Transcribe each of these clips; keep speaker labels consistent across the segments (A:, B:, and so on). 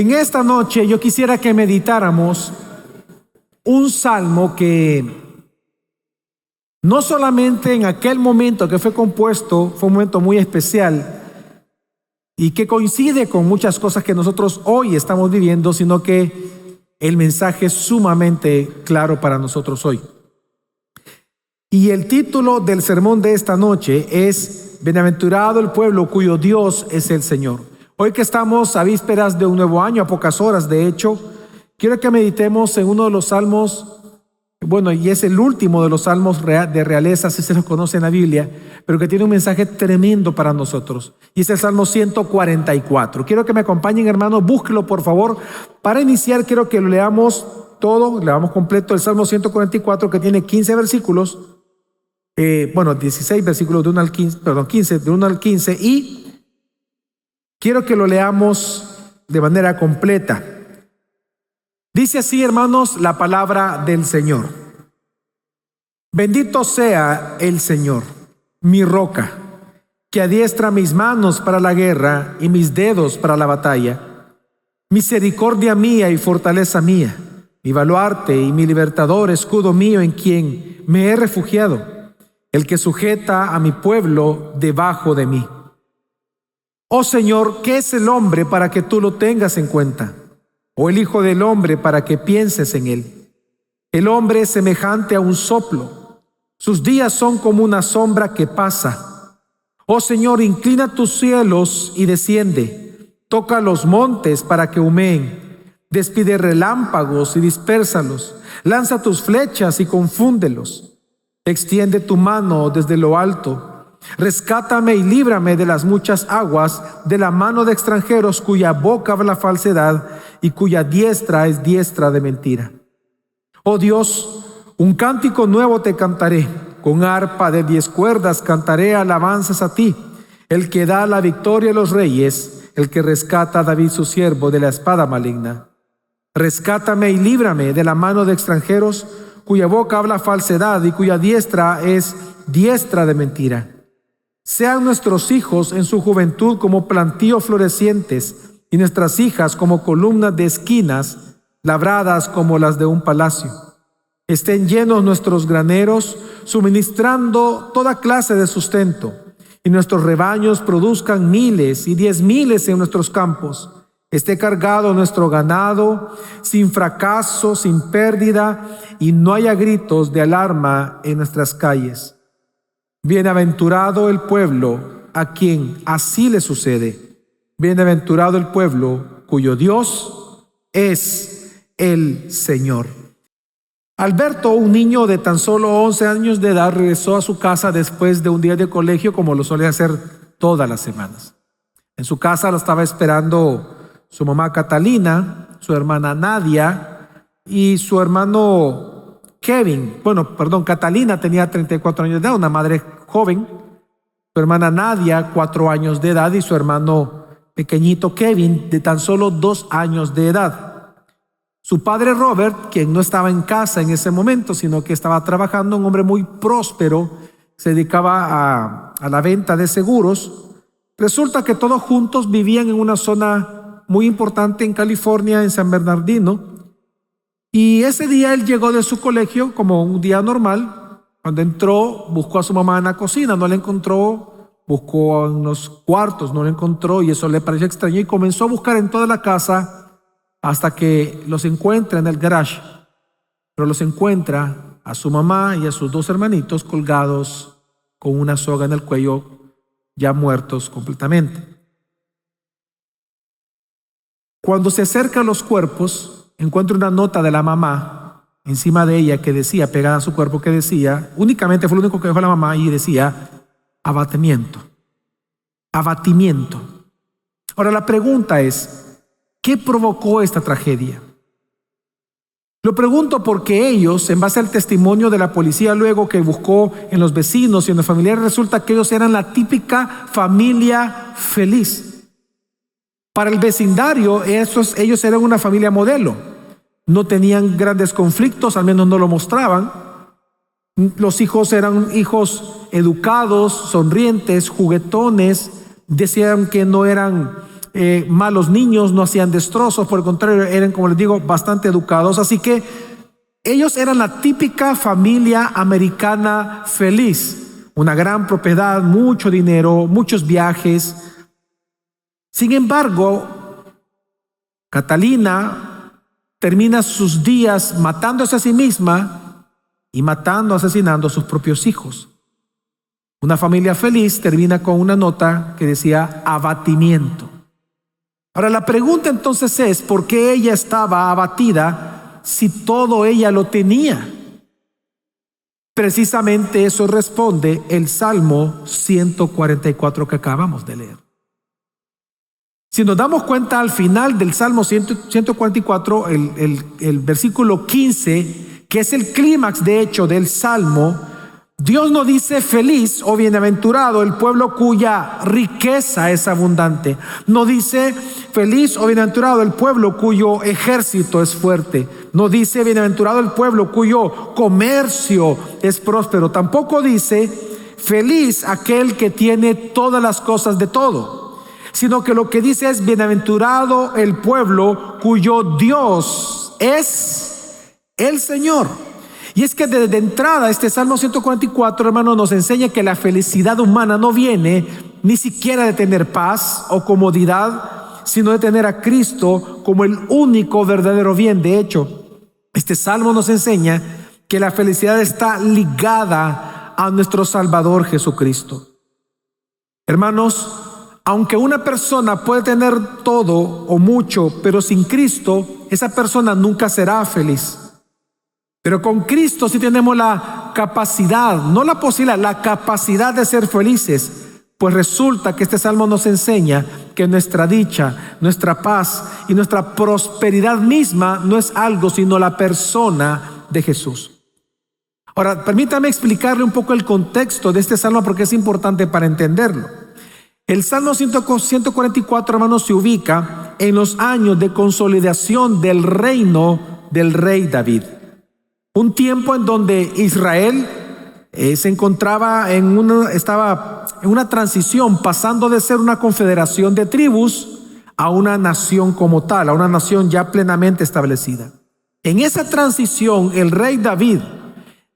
A: En esta noche yo quisiera que meditáramos un salmo que no solamente en aquel momento que fue compuesto, fue un momento muy especial y que coincide con muchas cosas que nosotros hoy estamos viviendo, sino que el mensaje es sumamente claro para nosotros hoy. Y el título del sermón de esta noche es Bienaventurado el pueblo cuyo Dios es el Señor. Hoy que estamos a vísperas de un nuevo año, a pocas horas de hecho, quiero que meditemos en uno de los salmos, y es el último de los salmos de realeza, si se los conoce en la Biblia, pero que tiene un mensaje tremendo para nosotros. Y es el Salmo 144. Quiero que me acompañen, hermanos, búsquelo por favor. Para iniciar, quiero que lo leamos todo, leamos completo el Salmo 144, que tiene 15 versículos, 16 versículos de 1 al 15, 15, de 1 al 15, y quiero que lo leamos de manera completa. Dice así, hermanos, la palabra del Señor. Bendito sea el Señor, mi roca, que adiestra mis manos para la guerra y mis dedos para la batalla. Misericordia mía y fortaleza mía, mi baluarte y mi libertador, escudo mío en quien me he refugiado, el que sujeta a mi pueblo debajo de mí. Oh Señor, ¿qué es el hombre para que tú lo tengas en cuenta? ¿O el hijo del hombre para que pienses en él? El hombre es semejante a un soplo. Sus días son como una sombra que pasa. Oh Señor, inclina tus cielos y desciende. Toca los montes para que humeen. Despide relámpagos y dispérsalos. Lanza tus flechas y confúndelos. Extiende tu mano desde lo alto. Rescátame y líbrame de las muchas aguas, de la mano de extranjeros cuya boca habla falsedad y cuya diestra es diestra de mentira. Oh Dios, un cántico nuevo te cantaré, con arpa de 10 cuerdas cantaré alabanzas a ti, el que da la victoria a los reyes, el que rescata a David su siervo de la espada maligna. Rescátame y líbrame de la mano de extranjeros cuya boca habla falsedad y cuya diestra es diestra de mentira. Sean nuestros hijos en su juventud como plantíos florecientes y nuestras hijas como columnas de esquinas labradas como las de un palacio. Estén llenos nuestros graneros, suministrando toda clase de sustento, y nuestros rebaños produzcan 1000 y 10,000 en nuestros campos. Esté cargado nuestro ganado, sin fracaso, sin pérdida, y no haya gritos de alarma en nuestras calles. Bienaventurado el pueblo a quien así le sucede. Bienaventurado el pueblo cuyo Dios es el Señor. Alberto, un niño de tan solo 11 años de edad, regresó a su casa después de un día de colegio, como lo suele hacer todas las semanas. En su casa lo estaba esperando su mamá Catalina, su hermana Nadia y su hermano Catalina tenía 34 años de edad, una madre joven. Su hermana Nadia, 4 años de edad, y su hermano pequeñito Kevin, de tan solo 2 años de edad. Su padre Robert, quien no estaba en casa en ese momento, sino que estaba trabajando, un hombre muy próspero, se dedicaba a la venta de seguros. Resulta que todos juntos vivían en una zona muy importante en California, en San Bernardino. Y ese día él llegó de su colegio como un día normal. Cuando entró, buscó a su mamá en la cocina, no la encontró. Buscó en los cuartos, no la encontró, y eso le pareció extraño y comenzó a buscar en toda la casa hasta que los encuentra en el garage. Pero los encuentra a su mamá y a sus 2 hermanitos colgados con una soga en el cuello, ya muertos completamente. Cuando se acerca a los cuerpos, encuentra una nota de la mamá encima de ella que decía, pegada a su cuerpo, que decía, únicamente fue lo único que dejó la mamá, y decía, abatimiento. Abatimiento. Ahora la pregunta es, ¿qué provocó esta tragedia? Lo pregunto porque ellos, en base al testimonio de la policía luego que buscó en los vecinos y en los familiares, resulta que ellos eran la típica familia feliz. Para el vecindario, ellos eran una familia modelo. No tenían grandes conflictos, al menos no lo mostraban. Los hijos eran hijos educados, sonrientes, juguetones. Decían que no eran malos niños, no hacían destrozos, por el contrario, eran, como les digo, bastante educados. Así que ellos eran la típica familia americana feliz, una gran propiedad, mucho dinero, muchos viajes. Sin embargo, Catalina termina sus días matándose a sí misma y asesinando a sus propios hijos. Una familia feliz termina con una nota que decía abatimiento. Ahora la pregunta entonces es, ¿por qué ella estaba abatida si todo ella lo tenía? Precisamente eso responde el Salmo 144 que acabamos de leer. Si nos damos cuenta al final del Salmo 144, el versículo 15, que es el clímax de hecho del Salmo, Dios no dice feliz o bienaventurado el pueblo cuya riqueza es abundante. No dice feliz o bienaventurado el pueblo cuyo ejército es fuerte. No dice bienaventurado el pueblo cuyo comercio es próspero. Tampoco dice feliz aquel que tiene todas las cosas de todo. Sino que lo que dice es bienaventurado el pueblo cuyo Dios es el Señor. Y es que desde entrada este Salmo 144, hermano, nos enseña que la felicidad humana no viene ni siquiera de tener paz o comodidad, sino de tener a Cristo como el único verdadero bien. De hecho, este Salmo nos enseña que la felicidad está ligada a nuestro Salvador Jesucristo. Hermanos, aunque una persona puede tener todo o mucho, pero sin Cristo, esa persona nunca será feliz. Pero con Cristo sí tenemos la capacidad, no la posibilidad, la capacidad de ser felices. Pues resulta que este salmo nos enseña que nuestra dicha, nuestra paz y nuestra prosperidad misma no es algo sino la persona de Jesús. Ahora, permítame explicarle un poco el contexto de este salmo porque es importante para entenderlo. El Salmo 144, hermanos, se ubica en los años de consolidación del reino del rey David. Un tiempo en donde Israel se encontraba estaba en una transición, pasando de ser una confederación de tribus a una nación como tal, a una nación ya plenamente establecida. En esa transición, el rey David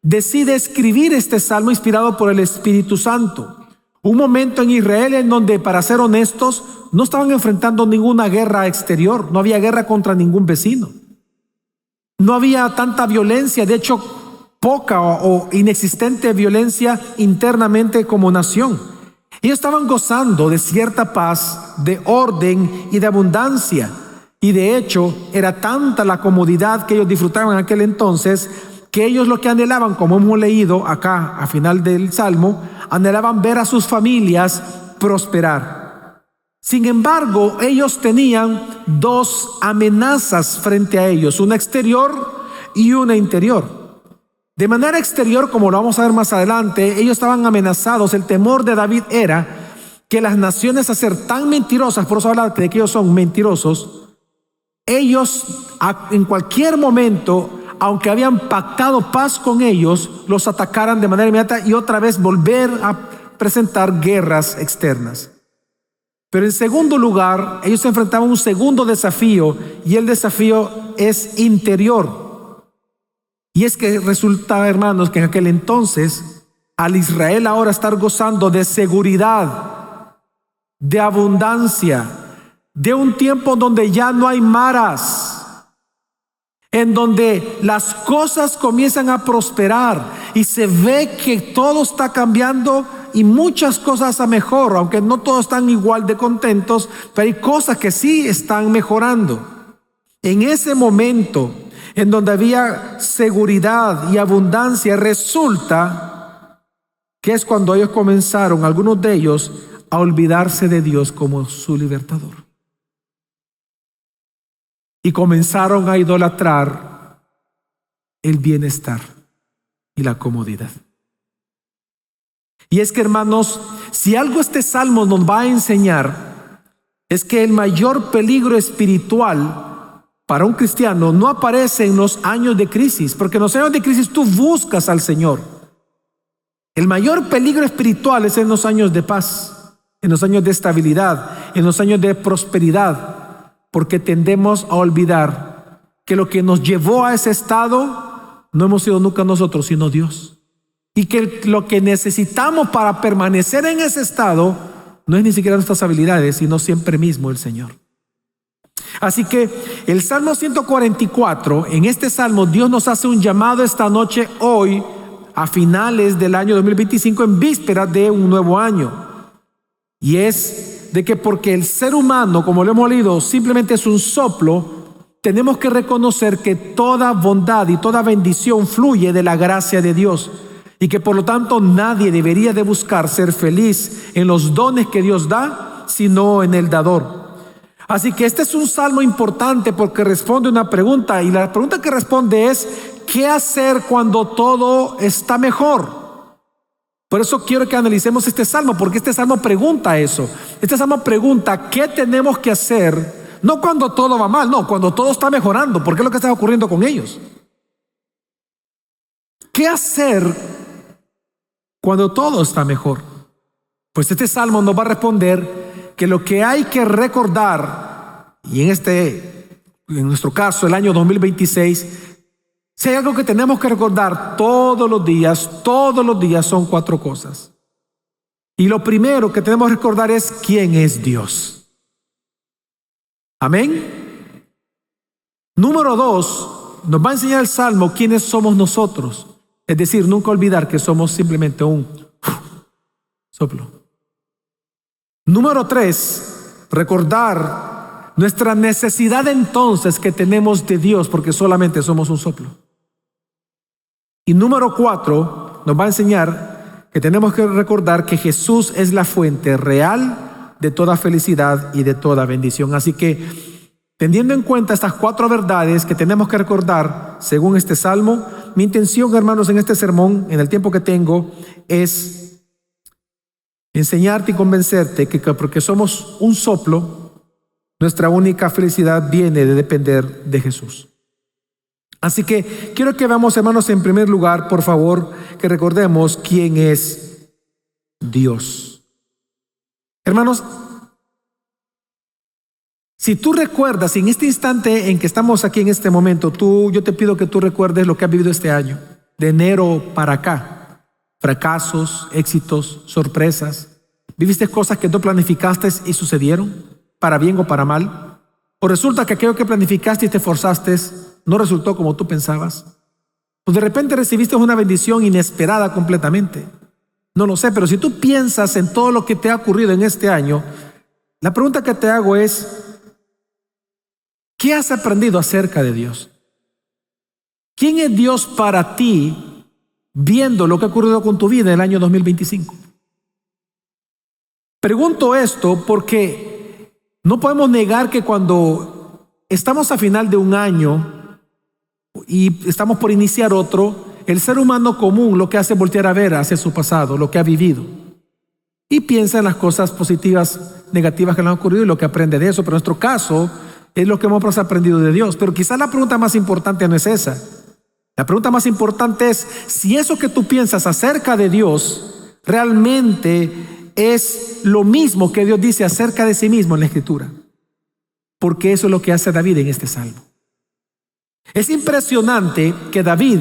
A: decide escribir este salmo inspirado por el Espíritu Santo. Un momento en Israel en donde, para ser honestos, no estaban enfrentando ninguna guerra exterior, no había guerra contra ningún vecino. No había tanta violencia, de hecho, poca o inexistente violencia internamente como nación. Ellos estaban gozando de cierta paz, de orden y de abundancia. Y de hecho, era tanta la comodidad que ellos disfrutaban en aquel entonces, que ellos lo que anhelaban, como hemos leído acá a final del Salmo, anhelaban ver a sus familias prosperar. Sin embargo, ellos tenían dos amenazas frente a ellos, una exterior y una interior. De manera exterior, como lo vamos a ver más adelante, ellos estaban amenazados. El temor de David era que las naciones, a ser tan mentirosas, por eso habla de que ellos son mentirosos, ellos en cualquier momento, aunque habían pactado paz con ellos, los atacaran de manera inmediata y otra vez volver a presentar guerras externas. Pero en segundo lugar, ellos se enfrentaban a un segundo desafío, y el desafío es interior. Y es que resulta, hermanos, que en aquel entonces, al Israel ahora estar gozando de seguridad, de abundancia, de un tiempo donde ya no hay maras, en donde las cosas comienzan a prosperar y se ve que todo está cambiando y muchas cosas a mejor, aunque no todos están igual de contentos, pero hay cosas que sí están mejorando. En ese momento en donde había seguridad y abundancia, resulta que es cuando ellos comenzaron, algunos de ellos, a olvidarse de Dios como su libertador. Y comenzaron a idolatrar el bienestar y la comodidad. Y es que, hermanos, si algo este salmo nos va a enseñar, es que el mayor peligro espiritual para un cristiano no aparece en los años de crisis, porque en los años de crisis tú buscas al Señor. El mayor peligro espiritual es en los años de paz, en los años de estabilidad, en los años de prosperidad, porque tendemos a olvidar que lo que nos llevó a ese estado no hemos sido nunca nosotros, sino Dios. Y que lo que necesitamos para permanecer en ese estado no es ni siquiera nuestras habilidades, sino siempre mismo el Señor. Así que el Salmo 144, en este Salmo Dios nos hace un llamado esta noche, hoy, a finales del año 2025, en vísperas de un nuevo año. Y es de que porque el ser humano, como lo hemos leído, simplemente es un soplo, tenemos que reconocer que toda bondad y toda bendición fluye de la gracia de Dios. Y que por lo tanto nadie debería de buscar ser feliz en los dones que Dios da, sino en el dador. Así que este es un salmo importante porque responde una pregunta, y la pregunta que responde es: ¿qué hacer cuando todo está mejor? Por eso quiero que analicemos este salmo, porque este salmo pregunta eso. Este salmo pregunta: ¿qué tenemos que hacer? No cuando todo va mal, no, cuando todo está mejorando, porque es lo que está ocurriendo con ellos. ¿Qué hacer cuando todo está mejor? Pues este salmo nos va a responder que lo que hay que recordar, y en nuestro caso el año 2026, si hay algo que tenemos que recordar todos los días son 4 cosas. Y lo primero que tenemos que recordar es quién es Dios. Amén. Número 2, nos va a enseñar el salmo quiénes somos nosotros. Es decir, nunca olvidar que somos simplemente un soplo. Número 3, recordar nuestra necesidad entonces que tenemos de Dios, porque solamente somos un soplo. Y número 4, nos va a enseñar que tenemos que recordar que Jesús es la fuente real de toda felicidad y de toda bendición. Así que, teniendo en cuenta estas 4 verdades que tenemos que recordar según este salmo, mi intención, hermanos, en este sermón, en el tiempo que tengo, es enseñarte y convencerte que porque somos un soplo, nuestra única felicidad viene de depender de Jesús. Así que quiero que veamos, hermanos, en primer lugar, por favor, que recordemos quién es Dios. Hermanos, si tú recuerdas, en este instante en que estamos aquí en este momento, yo te pido que tú recuerdes lo que has vivido este año, de enero para acá. Fracasos, éxitos, sorpresas. ¿Viviste cosas que no planificaste y sucedieron, para bien o para mal? ¿O resulta que aquello que planificaste y te esforzaste no resultó como tú pensabas? ¿O de repente recibiste una bendición inesperada completamente? No lo sé, pero si tú piensas en todo lo que te ha ocurrido en este año, la pregunta que te hago es: ¿qué has aprendido acerca de Dios? ¿Quién es Dios para ti viendo lo que ha ocurrido con tu vida en el año 2025? Pregunto esto porque no podemos negar que cuando estamos a final de un año y estamos por iniciar otro, el ser humano común lo que hace es voltear a ver hacia su pasado, lo que ha vivido, y piensa en las cosas positivas, negativas que le han ocurrido y lo que aprende de eso. Pero en nuestro caso es lo que hemos aprendido de Dios. Pero quizás la pregunta más importante no es esa. La pregunta más importante es si eso que tú piensas acerca de Dios realmente es lo mismo que Dios dice acerca de sí mismo en la Escritura. Porque eso es lo que hace David en este salmo. Es impresionante que David,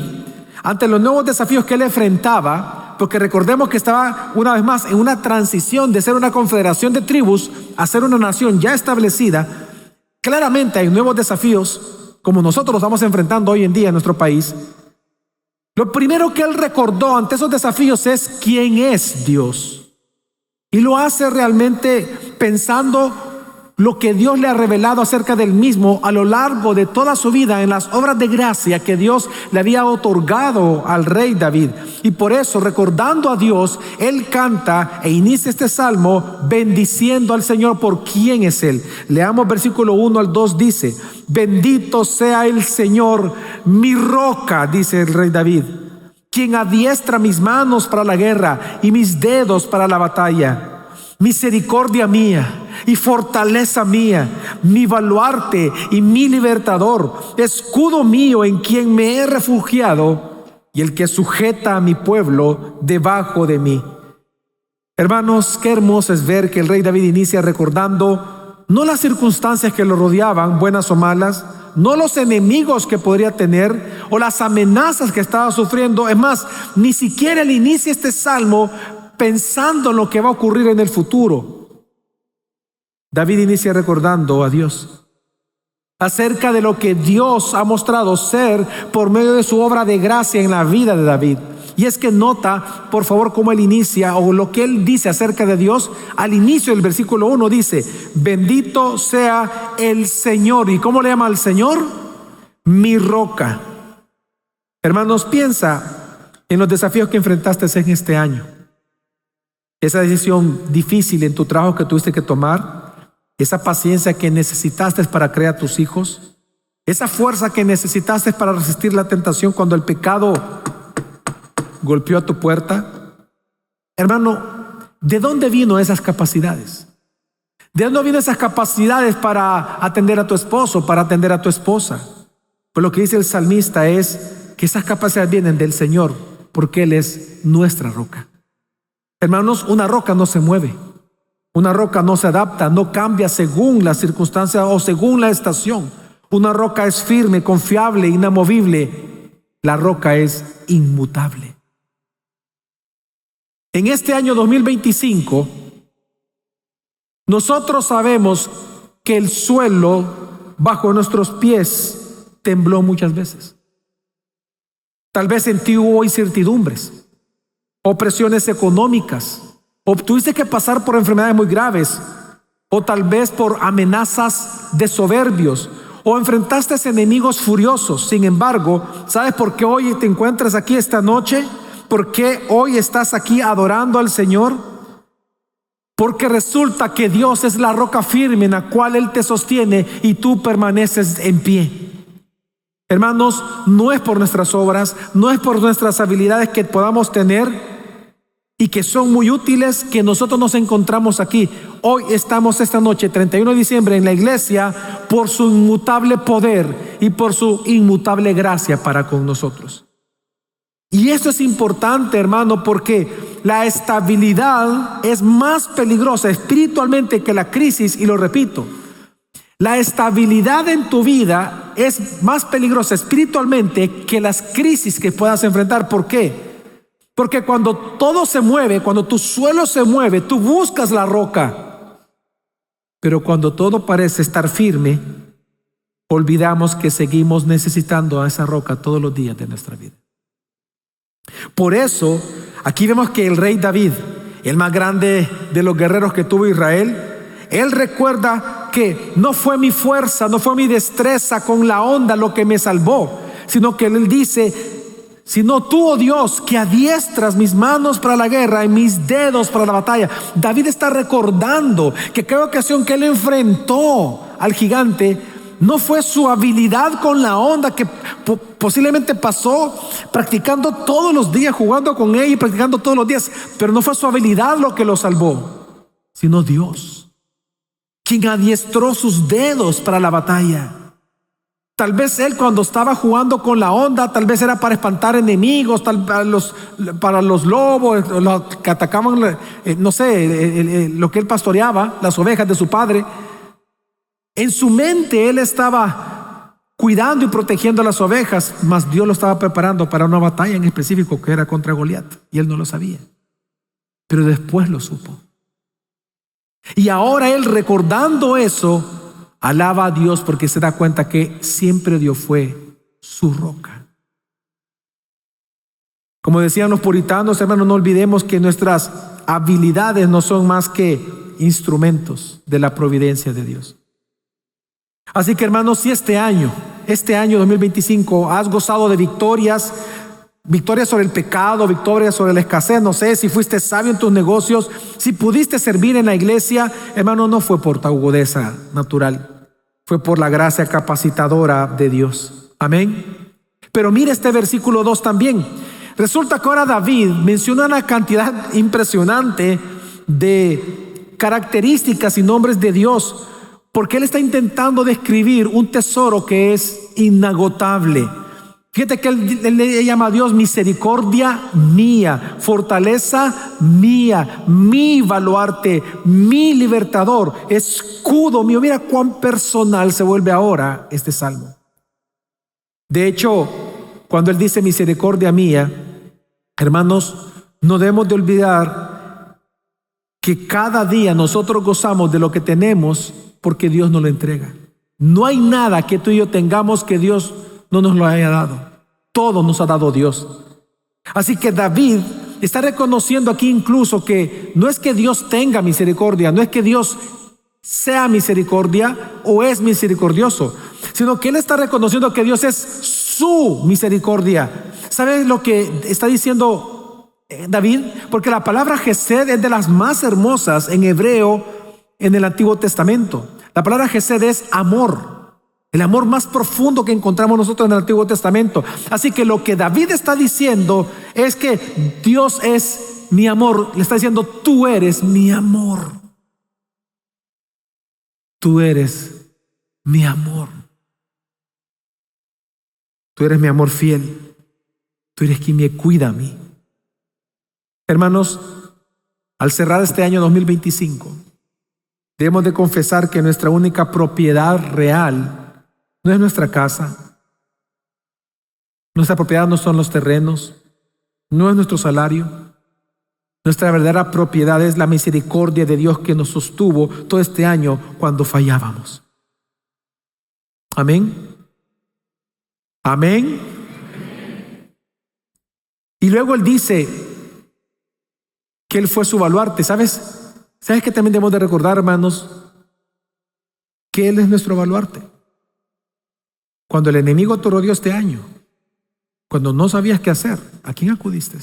A: ante los nuevos desafíos que él enfrentaba, porque recordemos que estaba una vez más en una transición de ser una confederación de tribus a ser una nación ya establecida. Claramente hay nuevos desafíos, como nosotros los estamos enfrentando hoy en día en nuestro país. Lo primero que él recordó ante esos desafíos es quién es Dios. Y lo hace realmente pensando lo que Dios le ha revelado acerca del mismo a lo largo de toda su vida en las obras de gracia que Dios le había otorgado al rey David. Y por eso, recordando a Dios, él canta e inicia este salmo bendiciendo al Señor por quién es Él. Leamos versículo 1 al 2, dice: bendito sea el Señor, mi roca, dice el rey David, quien adiestra mis manos para la guerra y mis dedos para la batalla. Misericordia mía y fortaleza mía, mi baluarte y mi libertador, escudo mío en quien me he refugiado y el que sujeta a mi pueblo debajo de mí. Hermanos, qué hermoso es ver que el rey David inicia recordando no las circunstancias que lo rodeaban, buenas o malas, no los enemigos que podría tener o las amenazas que estaba sufriendo. Es más, ni siquiera él inicia este salmo pensando en lo que va a ocurrir en el futuro. David inicia recordando a Dios acerca de lo que Dios ha mostrado ser por medio de su obra de gracia en la vida de David. Y es que nota, por favor, cómo él inicia o lo que él dice acerca de Dios. Al inicio del versículo 1 dice: bendito sea el Señor. ¿Y cómo le llama al Señor? Mi roca. Hermanos, piensa en los desafíos que enfrentaste en este año. Esa decisión difícil en tu trabajo que tuviste que tomar, esa paciencia que necesitaste para crear a tus hijos, esa fuerza que necesitaste para resistir la tentación cuando el pecado golpeó a tu puerta. Hermano, ¿de dónde vino esas capacidades? ¿De dónde vino esas capacidades para atender a tu esposo, para atender a tu esposa? Pues lo que dice el salmista es que esas capacidades vienen del Señor, porque Él es nuestra roca. Hermanos, una roca no se mueve, una roca no se adapta, no cambia según las circunstancias o según la estación. Una roca es firme, confiable, inamovible. La roca es inmutable. En este año 2025, nosotros sabemos que el suelo bajo nuestros pies tembló muchas veces. Tal vez en ti hubo incertidumbres, opresiones económicas, o tuviste que pasar por enfermedades muy graves, o tal vez por amenazas de soberbios, o enfrentaste a enemigos furiosos. Sin embargo, ¿sabes por qué hoy te encuentras aquí esta noche? ¿Por qué hoy estás aquí adorando al Señor? Porque resulta que Dios es la roca firme en la cual Él te sostiene y tú permaneces en pie. Hermanos, no es por nuestras obras, no es por nuestras habilidades que podamos tener y que son muy útiles que nosotros nos encontramos aquí. Hoy estamos esta noche, 31 de diciembre, en la iglesia por su inmutable poder y por su inmutable gracia para con nosotros. Y esto es importante, hermano, porque la estabilidad es más peligrosa espiritualmente que la crisis, y lo repito. La estabilidad en tu vida es más peligrosa espiritualmente que las crisis que puedas enfrentar. ¿Por qué? Porque cuando todo se mueve, cuando tu suelo se mueve, tú buscas la roca. Pero cuando todo parece estar firme, olvidamos que seguimos necesitando a esa roca todos los días de nuestra vida. Por eso, aquí vemos que el rey David, el más grande de los guerreros que tuvo Israel, él recuerda que no fue mi fuerza, no fue mi destreza con la onda lo que me salvó, sino que él dice: sino tú, oh Dios, que adiestras mis manos para la guerra y mis dedos para la batalla. David está recordando que cada ocasión que él enfrentó al gigante, no fue su habilidad con la onda, que posiblemente pasó practicando todos los días, jugando con ella y practicando todos los días, pero no fue su habilidad lo que lo salvó, sino Dios, quien adiestró sus dedos para la batalla. Tal vez él, cuando estaba jugando con la onda, tal vez era para espantar enemigos, para los lobos, los que atacaban, no sé, lo que él pastoreaba, las ovejas de su padre. En su mente él estaba cuidando y protegiendo a las ovejas, mas Dios lo estaba preparando para una batalla en específico que era contra Goliat, y él no lo sabía, pero después lo supo. Y ahora él, recordando eso, alaba a Dios porque se da cuenta que siempre Dios fue su roca. Como decían los puritanos, hermanos, no olvidemos que nuestras habilidades no son más que instrumentos de la providencia de Dios. Así que, hermanos, si este año 2025 has gozado de victorias sobre el pecado, victorias sobre la escasez, no sé, si fuiste sabio en tus negocios, si pudiste servir en la iglesia, hermano, no fue por tu agudeza natural, fue por la gracia capacitadora de Dios. Amén. Pero mire este versículo 2 también. Resulta que ahora David menciona una cantidad impresionante de características y nombres de Dios, porque él está intentando describir un tesoro que es inagotable. Fíjate que él le llama a Dios misericordia mía, fortaleza mía, mi baluarte, mi libertador, escudo mío. Mira cuán personal se vuelve ahora este salmo. De hecho, cuando él dice misericordia mía, hermanos, no debemos de olvidar que cada día nosotros gozamos de lo que tenemos porque Dios nos lo entrega. No hay nada que tú y yo tengamos que Dios no nos lo haya dado. Todo nos ha dado Dios. Así que David está reconociendo aquí incluso que no es que Dios tenga misericordia, no es que Dios sea misericordia o es misericordioso, sino que él está reconociendo que Dios es su misericordia. ¿Sabes lo que está diciendo David? Porque la palabra Gesed es de las más hermosas en hebreo en el Antiguo Testamento. La palabra Gesed es amor, el amor más profundo que encontramos nosotros en el Antiguo Testamento. Así que lo que David está diciendo es que Dios es mi amor. Le está diciendo, tú eres mi amor. Tú eres mi amor. Tú eres mi amor fiel. Tú eres quien me cuida a mí. Hermanos, al cerrar este año 2025, debemos de confesar que nuestra única propiedad real no es nuestra casa. Nuestra propiedad no son los terrenos, no es nuestro salario. Nuestra verdadera propiedad es la misericordia de Dios que nos sostuvo todo este año cuando fallábamos. Amén. Amén. Y luego él dice que él fue su baluarte. ¿Sabes que también debemos de recordar, hermanos, que él es nuestro baluarte? Cuando el enemigo te rodeó este año, cuando no sabías qué hacer, ¿a quién acudiste?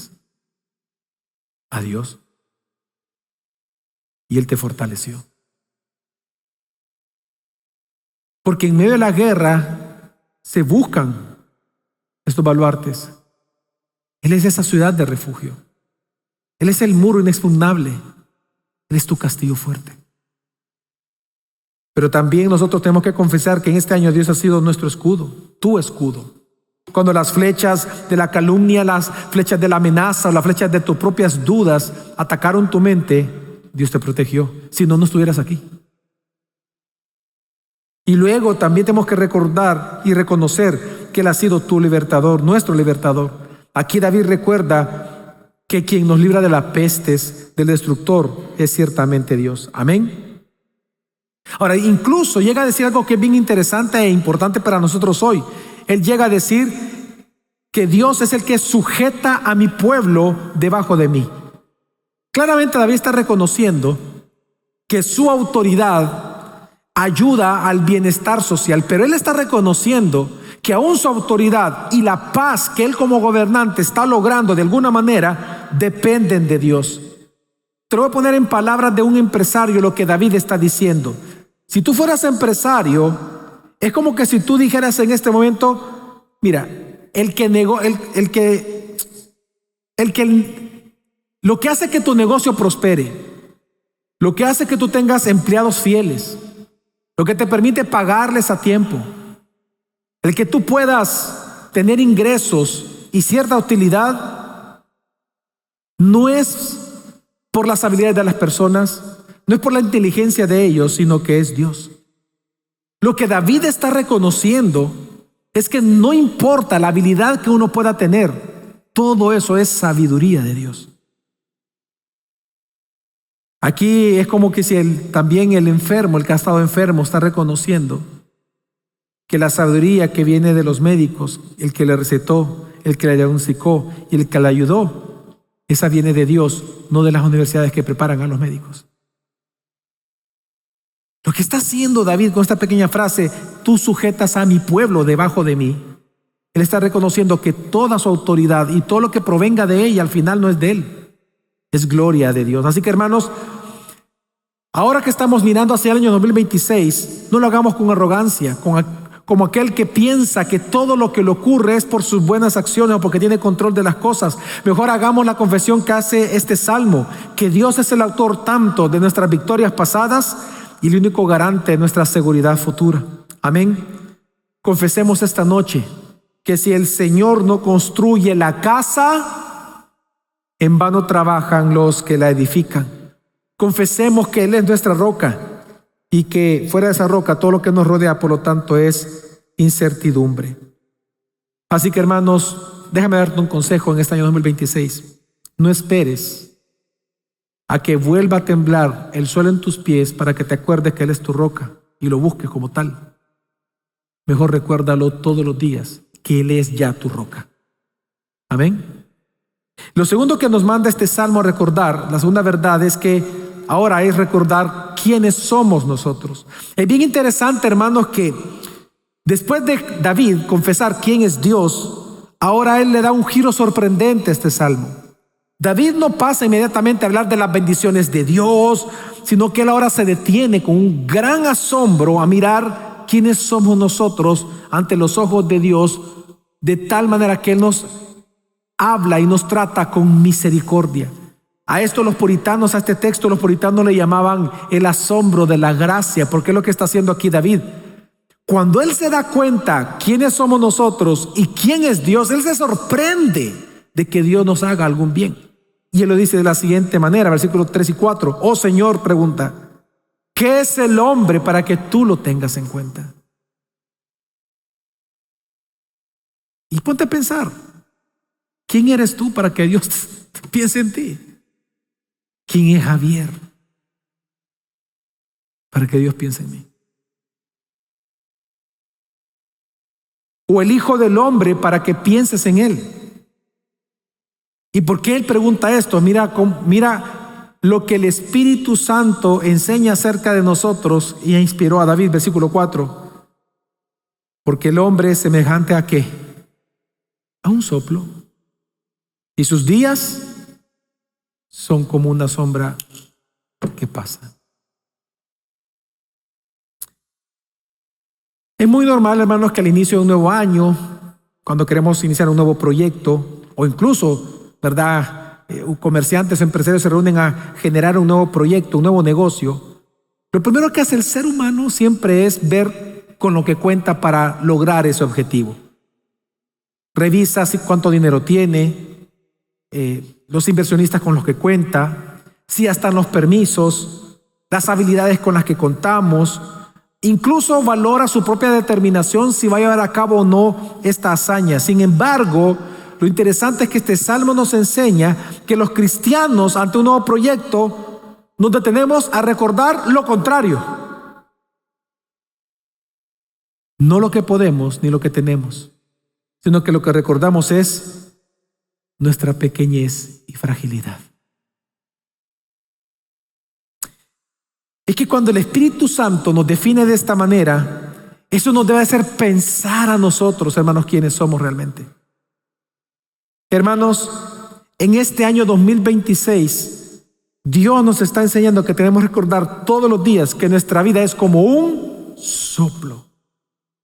A: A Dios. Y él te fortaleció. Porque en medio de la guerra se buscan estos baluartes. Él es esa ciudad de refugio. Él es el muro inexpugnable. Él es tu castillo fuerte. Pero también nosotros tenemos que confesar que en este año Dios ha sido nuestro escudo, tu escudo. Cuando las flechas de la calumnia, las flechas de la amenaza o las flechas de tus propias dudas atacaron tu mente, Dios te protegió. Si no, no estuvieras aquí. Y luego también tenemos que recordar y reconocer que Él ha sido tu libertador, nuestro libertador. Aquí David recuerda que quien nos libra de las pestes del destructor es ciertamente Dios. Amén. Ahora, incluso llega a decir algo que es bien interesante e importante para nosotros hoy. Él llega a decir que Dios es el que sujeta a mi pueblo debajo de mí. Claramente David está reconociendo que su autoridad ayuda al bienestar social, pero él está reconociendo que aún su autoridad y la paz que él como gobernante está logrando de alguna manera dependen de Dios. Te lo voy a poner en palabras de un empresario lo que David está diciendo. Si tú fueras empresario, es como que si tú dijeras en este momento, mira, lo que hace que tu negocio prospere, lo que hace que tú tengas empleados fieles, lo que te permite pagarles a tiempo, el que tú puedas tener ingresos y cierta utilidad, no es por las habilidades de las personas, no es por la inteligencia de ellos, sino que es Dios. Lo que David está reconociendo es que no importa la habilidad que uno pueda tener, todo eso es sabiduría de Dios. Aquí es como que si también el enfermo, el que ha estado enfermo, está reconociendo que la sabiduría que viene de los médicos, el que le recetó, el que le diagnosticó y el que le ayudó, esa viene de Dios, no de las universidades que preparan a los médicos. Lo que está haciendo David con esta pequeña frase, tú sujetas a mi pueblo debajo de mí, él está reconociendo que toda su autoridad y todo lo que provenga de ella al final no es de él, es gloria de Dios. Así que, hermanos, ahora que estamos mirando hacia el año 2026, no lo hagamos con arrogancia, como aquel que piensa que todo lo que le ocurre es por sus buenas acciones o porque tiene control de las cosas. Mejor hagamos la confesión que hace este salmo, que Dios es el autor tanto de nuestras victorias pasadas y el único garante de nuestra seguridad futura. Amén. Confesemos esta noche que si el Señor no construye la casa, en vano trabajan los que la edifican. Confesemos que Él es nuestra roca y que fuera de esa roca todo lo que nos rodea, por lo tanto, es incertidumbre. Así que, hermanos, déjame darte un consejo en este año 2026. No esperes a que vuelva a temblar el suelo en tus pies para que te acuerdes que Él es tu roca y lo busques como tal. Mejor recuérdalo todos los días, que Él es ya tu roca. Amén. Lo segundo que nos manda este salmo a recordar, la segunda verdad, es que ahora es recordar quiénes somos nosotros. Es bien interesante, hermanos, que después de David confesar quién es Dios, ahora él le da un giro sorprendente a este salmo. David no pasa inmediatamente a hablar de las bendiciones de Dios, sino que él ahora se detiene con un gran asombro a mirar quiénes somos nosotros ante los ojos de Dios, de tal manera que Él nos habla y nos trata con misericordia. A esto los puritanos, a este texto los puritanos le llamaban el asombro de la gracia, porque es lo que está haciendo aquí David. Cuando él se da cuenta quiénes somos nosotros y quién es Dios, él se sorprende de que Dios nos haga algún bien. Y él lo dice de la siguiente manera, versículos 3 y 4. Oh Señor, pregunta, ¿qué es el hombre para que tú lo tengas en cuenta? Y ponte a pensar, ¿quién eres tú para que Dios piense en ti? ¿Quién es Javier para que Dios piense en mí? O el Hijo del Hombre para que pienses en Él. ¿Y por qué Él pregunta esto? Mira lo que el Espíritu Santo enseña acerca de nosotros y inspiró a David, versículo 4. Porque el hombre es semejante ¿a qué? A un soplo. Y sus días son como una sombra que pasa. Es muy normal, hermanos, que al inicio de un nuevo año, cuando queremos iniciar un nuevo proyecto, o incluso, ¿verdad?, comerciantes, empresarios se reúnen a generar un nuevo proyecto, un nuevo negocio. Lo primero que hace el ser humano siempre es ver con lo que cuenta para lograr ese objetivo. Revisa cuánto dinero tiene, los inversionistas con los que cuenta, si ya están los permisos, las habilidades con las que contamos. Incluso valora su propia determinación si va a llevar a cabo o no esta hazaña. Sin embargo, lo interesante es que este salmo nos enseña que los cristianos ante un nuevo proyecto nos detenemos a recordar lo contrario. No lo que podemos ni lo que tenemos, sino que lo que recordamos es nuestra pequeñez y fragilidad. Es que cuando el Espíritu Santo nos define de esta manera, eso nos debe hacer pensar a nosotros, hermanos, quiénes somos realmente. Hermanos, en este año 2026, Dios nos está enseñando que tenemos que recordar todos los días que nuestra vida es como un soplo.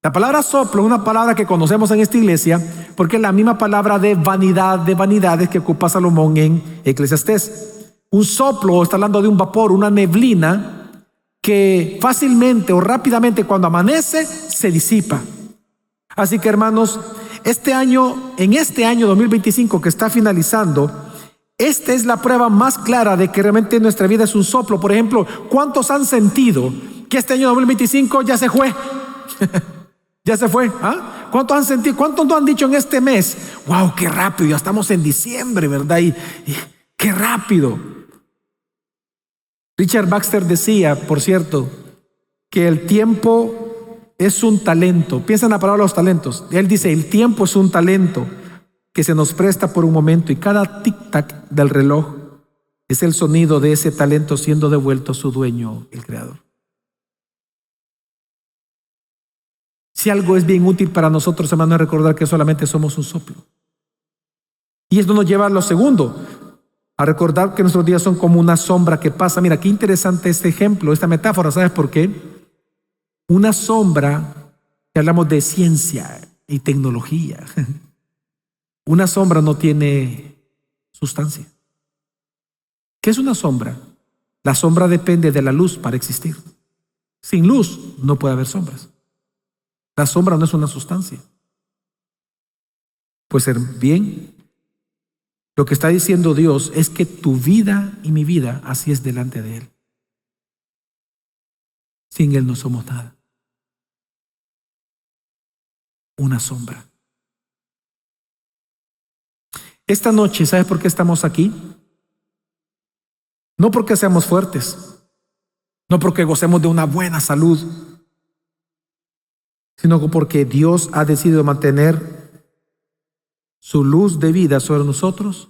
A: La palabra soplo es una palabra que conocemos en esta iglesia porque es la misma palabra de vanidad, de vanidades que ocupa Salomón en Eclesiastés. Un soplo está hablando de un vapor, una neblina que fácilmente o rápidamente cuando amanece se disipa. Así que, hermanos, en este año 2025 que está finalizando, esta es la prueba más clara de que realmente nuestra vida es un soplo. Por ejemplo, ¿cuántos han sentido que este año 2025 ya se fue? ¿Ya se fue? ¿Ah? ¿Cuántos han sentido? ¿Cuántos no han dicho en este mes? ¡Wow, qué rápido! Ya estamos en diciembre, ¿verdad? Y ¡qué rápido! Richard Baxter decía, por cierto, que el tiempo es un talento. Piensa en la palabra de los talentos. Él dice, el tiempo es un talento que se nos presta por un momento y cada tic-tac del reloj es el sonido de ese talento siendo devuelto a su dueño, el Creador. Si algo es bien útil para nosotros, hermanos, es recordar que solamente somos un soplo. Y esto nos lleva a lo segundo, a recordar que nuestros días son como una sombra que pasa. Mira, qué interesante este ejemplo, esta metáfora. ¿Sabes por qué? Una sombra, que hablamos de ciencia y tecnología, una sombra no tiene sustancia. ¿Qué es una sombra? La sombra depende de la luz para existir. Sin luz no puede haber sombras. La sombra no es una sustancia. Pues bien, lo que está diciendo Dios es que tu vida y mi vida así es delante de Él. Sin Él no somos nada. Una sombra. Esta noche, ¿sabes por qué estamos aquí? No porque seamos fuertes, no porque gocemos de una buena salud, sino porque Dios ha decidido mantener su luz de vida sobre nosotros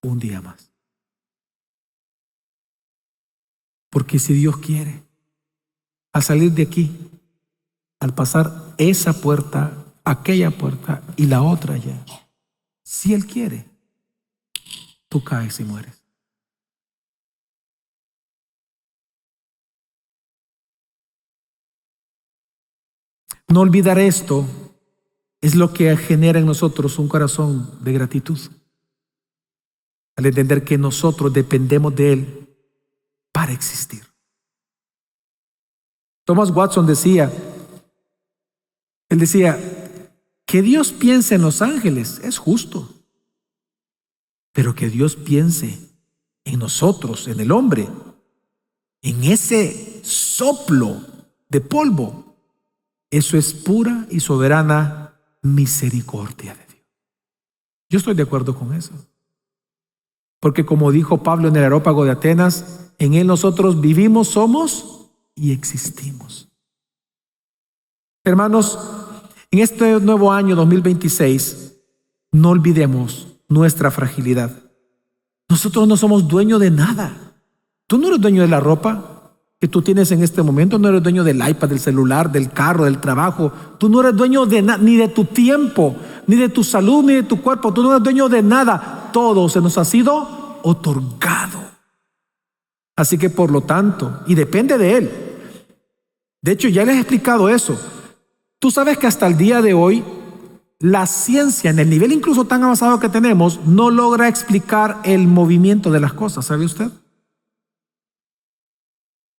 A: un día más. Porque si Dios quiere, al salir de aquí, al pasar esa puerta, aquella puerta y la otra allá, si Él quiere, tú caes y mueres. No olvidar esto es lo que genera en nosotros un corazón de gratitud. Al entender que nosotros dependemos de Él para existir. Thomas Watson decía, él decía, que Dios piense en los ángeles es justo, pero que Dios piense en nosotros, en el hombre, en ese soplo de polvo, eso es pura y soberana misericordia de Dios. Yo estoy de acuerdo con eso. Porque como dijo Pablo en el Areópago de Atenas, en Él nosotros vivimos, somos y existimos. Hermanos, en este nuevo año 2026, no olvidemos nuestra fragilidad. Nosotros no somos dueños de nada. Tú no eres dueño de la ropa que tú tienes en este momento, no eres dueño del iPad, del celular, del carro, del trabajo. Tú no eres dueño de nada, ni de tu tiempo, ni de tu salud, ni de tu cuerpo. Tú no eres dueño de nada. Todo se nos ha sido otorgado. Así que por lo tanto, y depende de Él. De hecho, ya les he explicado eso. Tú sabes que hasta el día de hoy, la ciencia, en el nivel incluso tan avanzado que tenemos, no logra explicar el movimiento de las cosas. ¿Sabe usted?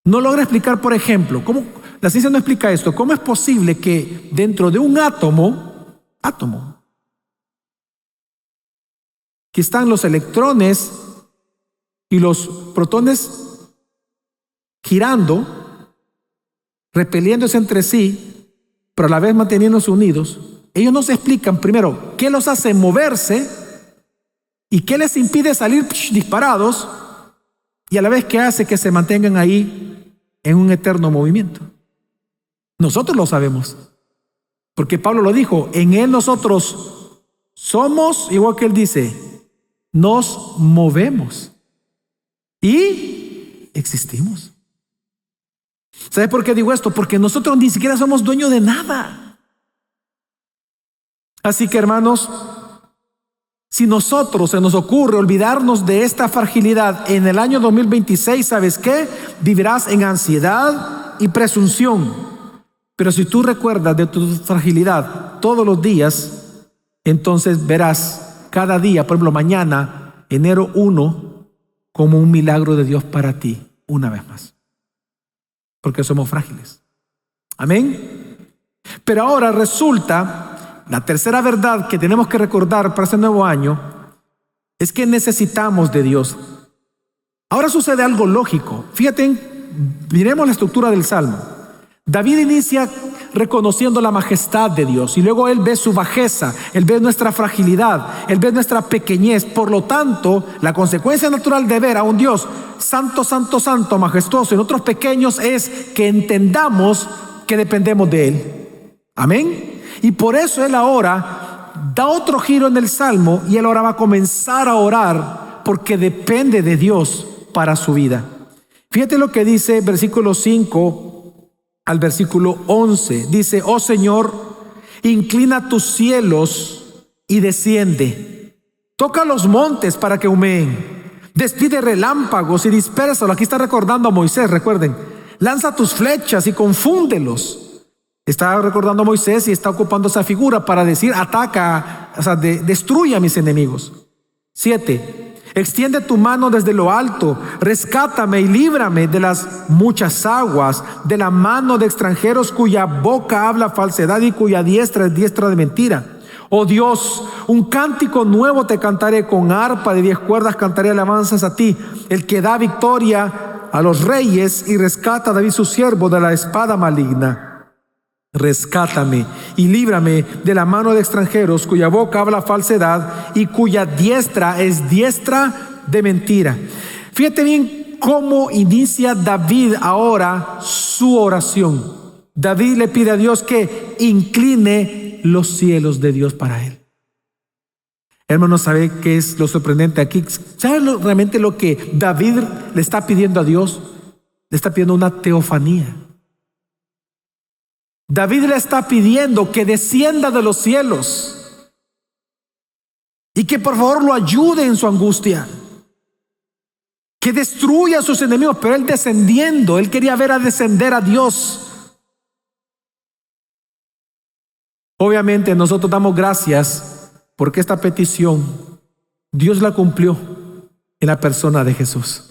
A: No logra explicar, por ejemplo, cómo la ciencia no explica esto. ¿Cómo es posible que dentro de un átomo, que están los electrones y los protones girando, repeliéndose entre sí, pero a la vez manteniéndose unidos, ellos no se explican primero qué los hace moverse y qué les impide salir disparados, y a la vez qué hace que se mantengan ahí en un eterno movimiento? Nosotros lo sabemos, porque Pablo lo dijo, en Él nosotros somos, igual que Él dice, nos movemos y existimos. ¿Sabes por qué digo esto? Porque nosotros ni siquiera somos dueños de nada. Así que, hermanos, si nosotros se nos ocurre olvidarnos de esta fragilidad en el año 2026, ¿sabes qué? Vivirás en ansiedad y presunción. Pero si tú recuerdas de tu fragilidad todos los días, entonces verás cada día, por ejemplo, mañana, enero 1, como un milagro de Dios para ti, una vez más. Porque somos frágiles. Amén. Pero ahora resulta, la tercera verdad que tenemos que recordar para este nuevo año es que necesitamos de Dios. Ahora sucede algo lógico. Fíjate, miremos la estructura del Salmo. David inicia reconociendo la majestad de Dios y luego él ve su bajeza, él ve nuestra fragilidad, él ve nuestra pequeñez. Por lo tanto, la consecuencia natural de ver a un Dios santo, santo, santo, majestuoso y nosotros pequeños es que entendamos que dependemos de Él. Amén. Y por eso él ahora da otro giro en el Salmo y él ahora va a comenzar a orar porque depende de Dios para su vida. Fíjate lo que dice versículo 5 al versículo 11. Dice, oh Señor, inclina tus cielos y desciende. Toca los montes para que humeen. Despide relámpagos y dispérsalos. Aquí está recordando a Moisés, recuerden. Lanza tus flechas y confúndelos. Está recordando a Moisés y está ocupando esa figura para decir, ataca, destruye a mis enemigos. 7. Extiende tu mano desde lo alto, rescátame y líbrame de las muchas aguas, de la mano de extranjeros cuya boca habla falsedad y cuya diestra es diestra de mentira. Oh Dios, un cántico nuevo te cantaré, con arpa de 10 cuerdas cantaré alabanzas a ti, el que da victoria a los reyes y rescata a David su siervo de la espada maligna. Rescátame y líbrame de la mano de extranjeros, cuya boca habla falsedad y cuya diestra es diestra de mentira. Fíjate bien cómo inicia David ahora su oración. David le pide a Dios que incline los cielos de Dios para él. Hermano, ¿sabe qué es lo sorprendente aquí? ¿Sabe realmente lo que David le está pidiendo a Dios? Le está pidiendo una teofanía. David le está pidiendo que descienda de los cielos y que por favor lo ayude en su angustia, que destruya a sus enemigos. Pero él descendiendo, él quería ver a descender a Dios. Obviamente nosotros damos gracias porque esta petición Dios la cumplió en la persona de Jesús.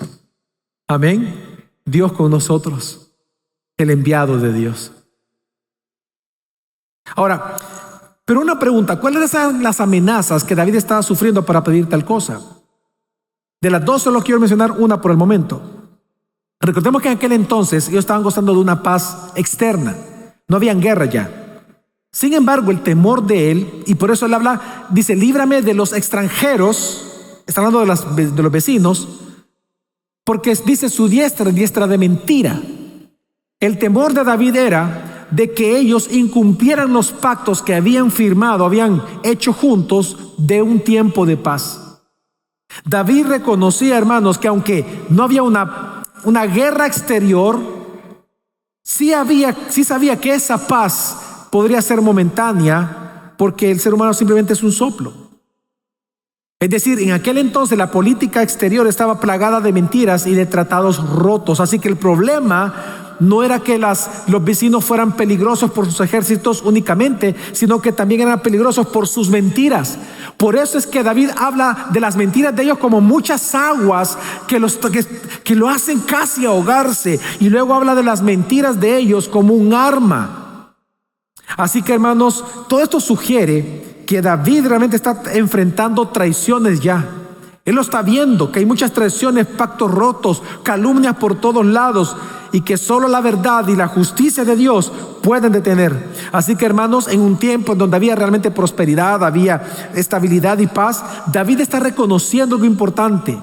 A: Amén. Dios con nosotros, el enviado de Dios. Ahora, pero una pregunta: ¿cuáles eran las amenazas que David estaba sufriendo para pedir tal cosa? De las dos solo quiero mencionar una por el momento. Recordemos que en aquel entonces ellos estaban gozando de una paz externa, no habían guerra ya. Sin embargo, el temor de él, y por eso él habla, dice: líbrame de los extranjeros, está hablando de los vecinos, porque dice su diestra, diestra de mentira. El temor de David era de que ellos incumplieran los pactos que habían firmado, habían hecho juntos de un tiempo de paz. David reconocía, hermanos, que aunque no había una guerra exterior, sí sabía que esa paz podría ser momentánea, porque el ser humano simplemente es un soplo. Es decir, en aquel entonces la política exterior estaba plagada de mentiras y de tratados rotos. Así que el problema no era que los vecinos fueran peligrosos por sus ejércitos únicamente, sino que también eran peligrosos por sus mentiras. Por eso es que David habla de las mentiras de ellos como muchas aguas que lo hacen casi ahogarse, y luego habla de las mentiras de ellos como un arma. Así que, hermanos, todo esto sugiere que David realmente está enfrentando traiciones ya. Él lo está viendo, que hay muchas traiciones, pactos rotos, calumnias por todos lados, y que solo la verdad y la justicia de Dios pueden detener. Así que, hermanos, en un tiempo en donde había realmente prosperidad, había estabilidad y paz, David está reconociendo algo importante: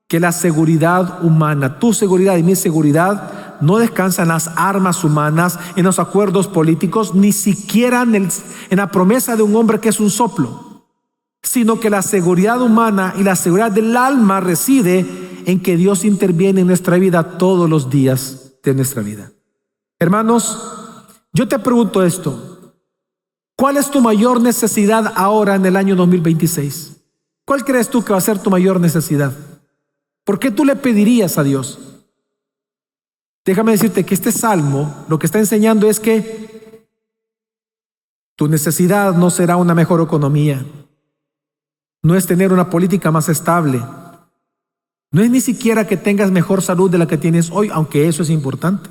A: que la seguridad humana, tu seguridad y mi seguridad, no descansa en las armas humanas, en los acuerdos políticos, ni siquiera en la promesa de un hombre que es un soplo, sino que la seguridad humana y la seguridad del alma reside en que Dios interviene en nuestra vida todos los días de nuestra vida. Hermanos, yo te pregunto esto: ¿cuál es tu mayor necesidad ahora en el año 2026? ¿Cuál crees tú que va a ser tu mayor necesidad? ¿Por qué tú le pedirías a Dios? Déjame decirte que este salmo lo que está enseñando es que tu necesidad no será una mejor economía, no es tener una política más estable, no es ni siquiera que tengas mejor salud de la que tienes hoy, aunque eso es importante.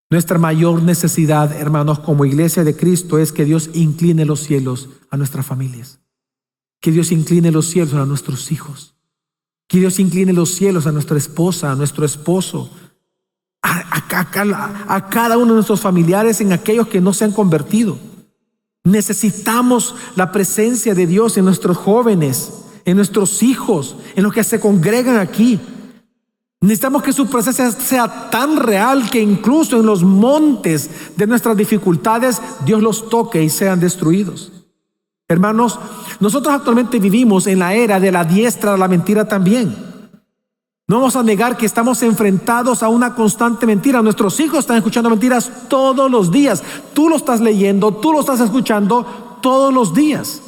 A: Nuestra mayor necesidad, hermanos, como iglesia de Cristo, es que Dios incline los cielos a nuestras familias, que Dios incline los cielos a nuestros hijos, que Dios incline los cielos a nuestra esposa, a nuestro esposo, a cada uno de nuestros familiares, en aquellos que no se han convertido. Necesitamos la presencia de Dios en nuestros jóvenes, en nuestros hijos, en los que se congregan aquí. Necesitamos que su presencia sea tan real que incluso en los montes de nuestras dificultades Dios los toque y sean destruidos. Hermanos, nosotros actualmente vivimos en la era de la diestra de la mentira también. No vamos a negar que estamos enfrentados a una constante mentira. Nuestros hijos están escuchando mentiras todos los días. Tú lo estás leyendo, tú lo estás escuchando todos los días.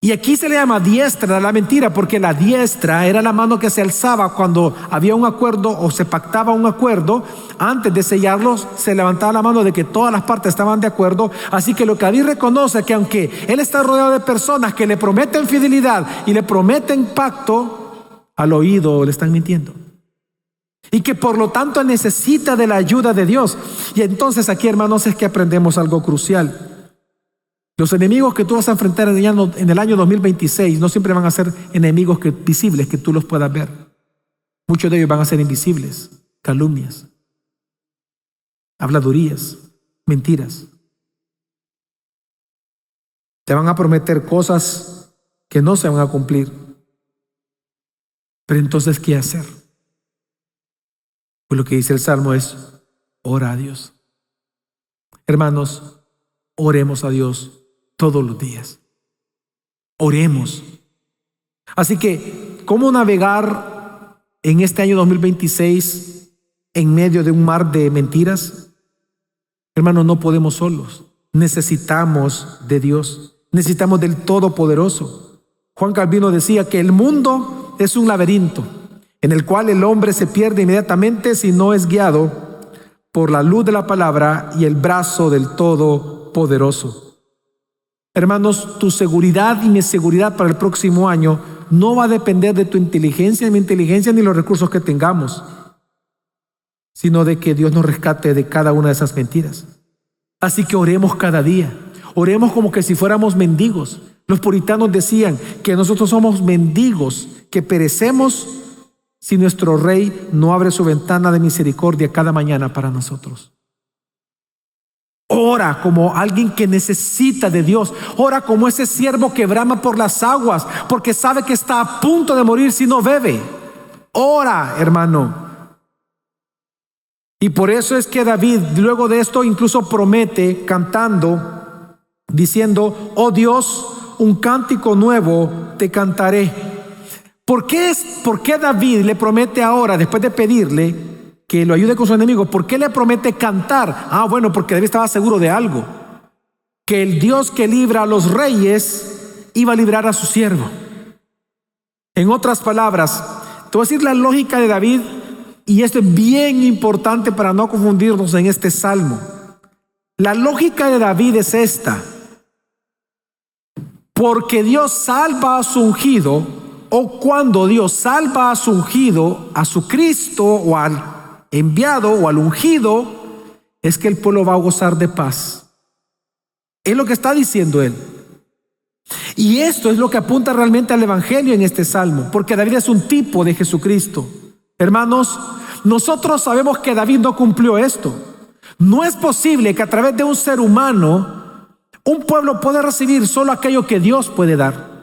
A: Y aquí se le llama diestra de la mentira, porque la diestra era la mano que se alzaba cuando había un acuerdo o se pactaba un acuerdo. Antes de sellarlos, se levantaba la mano de que todas las partes estaban de acuerdo. Así que lo que David reconoce es que aunque él está rodeado de personas que le prometen fidelidad y le prometen pacto, al oído le están mintiendo. Y que por lo tanto necesita de la ayuda de Dios. Y entonces aquí, hermanos, es que aprendemos algo crucial. Los enemigos que tú vas a enfrentar en el año 2026 no siempre van a ser enemigos visibles que tú los puedas ver. Muchos de ellos van a ser invisibles, calumnias, habladurías, mentiras. Te van a prometer cosas que no se van a cumplir. Pero entonces, ¿qué hacer? Pues lo que dice el Salmo es: ora a Dios. Hermanos, oremos a Dios todos los días. Oremos. Así que, ¿cómo navegar en este año 2026 en medio de un mar de mentiras? Hermanos, no podemos solos. Necesitamos de Dios. Necesitamos del Todopoderoso. Juan Calvino decía que el mundo es un laberinto en el cual el hombre se pierde inmediatamente si no es guiado por la luz de la palabra y el brazo del Todopoderoso. Hermanos, tu seguridad y mi seguridad para el próximo año no va a depender de tu inteligencia, ni mi inteligencia, ni los recursos que tengamos, sino de que Dios nos rescate de cada una de esas mentiras. Así que oremos cada día. Oremos como que si fuéramos mendigos. Los puritanos decían que nosotros somos mendigos, que perecemos si nuestro Rey no abre su ventana de misericordia cada mañana para nosotros. Ora como alguien que necesita de Dios. Ora como ese siervo que brama por las aguas, porque sabe que está a punto de morir si no bebe. Ora, hermano. Y por eso es que David, luego de esto, incluso promete cantando, diciendo: oh Dios, un cántico nuevo te cantaré. ¿Por qué David le promete ahora, después de pedirle que lo ayude con su enemigo, por qué le promete cantar? Bueno, porque David estaba seguro de algo: que el Dios que libra a los reyes iba a librar a su siervo. En otras palabras, te voy a decir la lógica de David, y esto es bien importante para no confundirnos en este salmo. La lógica de David es esta: porque Dios salva a su ungido, o cuando Dios salva a su ungido, a su Cristo, o al enviado, o al ungido, es que el pueblo va a gozar de paz. Es lo que está diciendo él. Y esto es lo que apunta realmente al Evangelio en este salmo, porque David es un tipo de Jesucristo. Hermanos, nosotros sabemos que David no cumplió esto. No es posible que a través de un ser humano un pueblo pueda recibir solo aquello que Dios puede dar.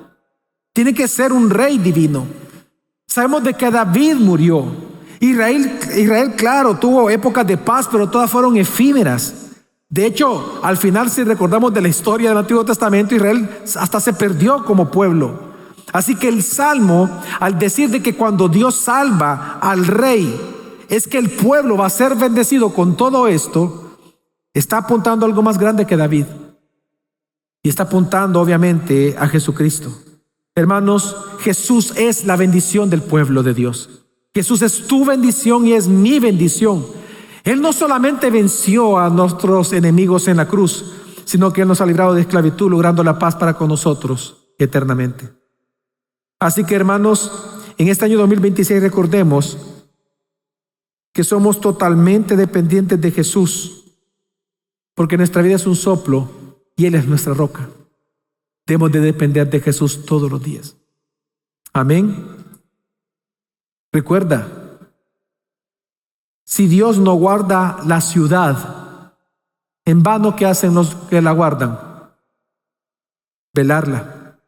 A: Tiene que ser un rey divino. Sabemos de que David murió. Israel, claro, tuvo épocas de paz, pero todas fueron efímeras. De hecho, al final, si recordamos de la historia del Antiguo Testamento, Israel hasta se perdió como pueblo. Así que el Salmo, al decir de que cuando Dios salva al rey, es que el pueblo va a ser bendecido con todo esto, está apuntando a algo más grande que David. Y está apuntando obviamente a Jesucristo. Hermanos, Jesús es la bendición del pueblo de Dios. Jesús es tu bendición y es mi bendición. Él no solamente venció a nuestros enemigos en la cruz, sino que Él nos ha librado de esclavitud, logrando la paz para con nosotros eternamente. Así que, hermanos, en este año 2026 recordemos que somos totalmente dependientes de Jesús, porque nuestra vida es un soplo y Él es nuestra roca. Debemos de depender de Jesús todos los días. Amén. Recuerda, si Dios no guarda la ciudad, en vano que hacen los que la guardan, velarla.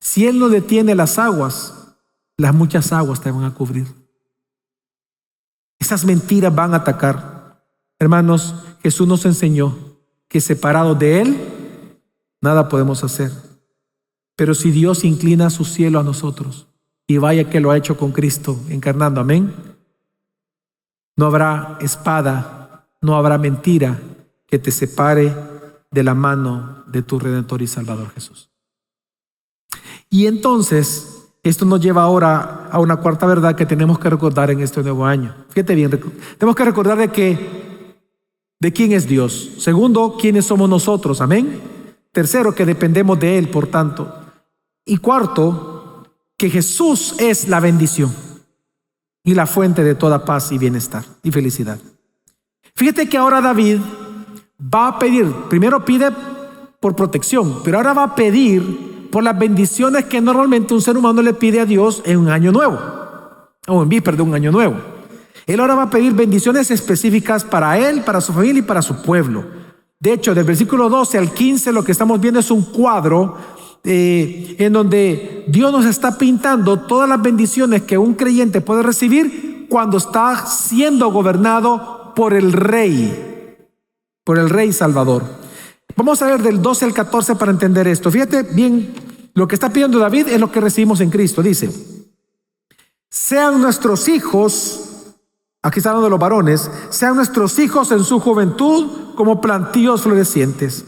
A: Si Él no detiene las aguas, las muchas aguas te van a cubrir. Esas mentiras van a atacar. Hermanos, Jesús nos enseñó que separados de Él, nada podemos hacer. Pero si Dios inclina su cielo a nosotros, y vaya que lo ha hecho con Cristo encarnando, amén, no habrá espada, no habrá mentira que te separe de la mano de tu Redentor y Salvador Jesús. Y entonces, esto nos lleva ahora a una cuarta verdad que tenemos que recordar en este nuevo año. Fíjate bien, tenemos que recordar de quién es Dios. Segundo, quiénes somos nosotros, amén. Tercero, que dependemos de Él, por tanto. Y cuarto, que Jesús es la bendición y la fuente de toda paz y bienestar y felicidad. Fíjate que ahora David va a pedir, primero pide por protección, pero ahora va a pedir por las bendiciones que normalmente un ser humano le pide a Dios en un año nuevo, o en víspera de un año nuevo. Él ahora va a pedir bendiciones específicas para él, para su familia y para su pueblo. De hecho, del versículo 12 al 15, lo que estamos viendo es un cuadro en donde Dios nos está pintando todas las bendiciones que un creyente puede recibir cuando está siendo gobernado por el Rey Salvador. Vamos a ver del 12 al 14 para entender esto. Fíjate bien, lo que está pidiendo David es lo que recibimos en Cristo. Dice: sean nuestros hijos, aquí está hablando de los varones, sean nuestros hijos en su juventud como plantíos florecientes,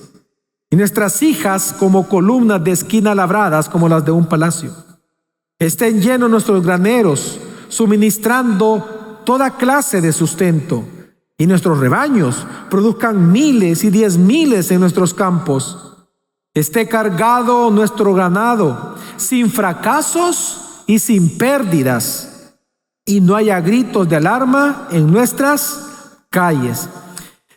A: y nuestras hijas como columnas de esquina labradas como las de un palacio. Estén llenos nuestros graneros, suministrando toda clase de sustento, y nuestros rebaños produzcan miles y 10,000 en nuestros campos. Esté cargado nuestro ganado, sin fracasos y sin pérdidas, y no haya gritos de alarma en nuestras calles.